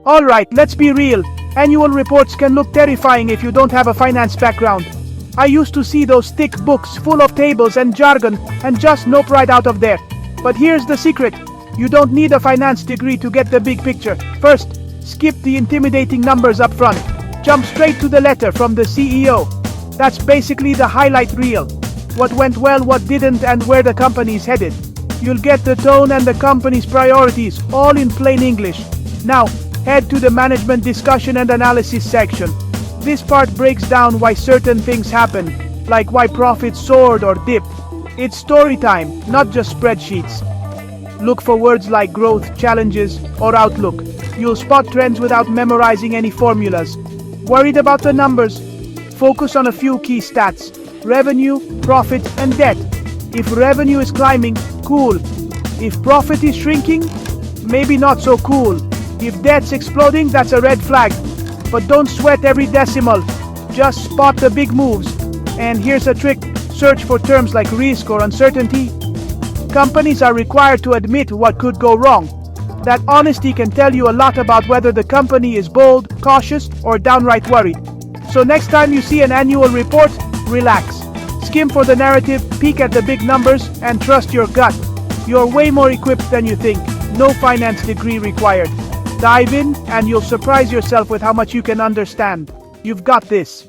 Alright, let's be real. Annual reports can look terrifying if you don't have a finance background. I used to see those thick books full of tables and jargon and just nope right out of there. But here's the secret. You don't need a finance degree to get the big picture. First, skip the intimidating numbers up front. Jump straight to the letter from the CEO. That's basically the highlight reel. What went well, what didn't, and where the company's headed. You'll get the tone and the company's priorities, all in plain English. Now, head to the management discussion and analysis section. This part breaks down why certain things happen, like why profits soared or dipped. It's story time, not just spreadsheets. Look for words like growth, challenges, or outlook. You'll spot trends without memorizing any formulas. Worried about the numbers? Focus on a few key stats: revenue, profit, and debt. If revenue is climbing, cool. If profit is shrinking, maybe not so cool. If debt's exploding, that's a red flag. But don't sweat every decimal. Just spot the big moves. And here's a trick: search for terms like risk or uncertainty. Companies are required to admit what could go wrong. That honesty can tell you a lot about whether the company is bold, cautious, or downright worried. So next time you see an annual report, relax. Skim for the narrative, peek at the big numbers, and trust your gut. You're way more equipped than you think. No finance degree required. Dive in, and you'll surprise yourself with how much you can understand. You've got this.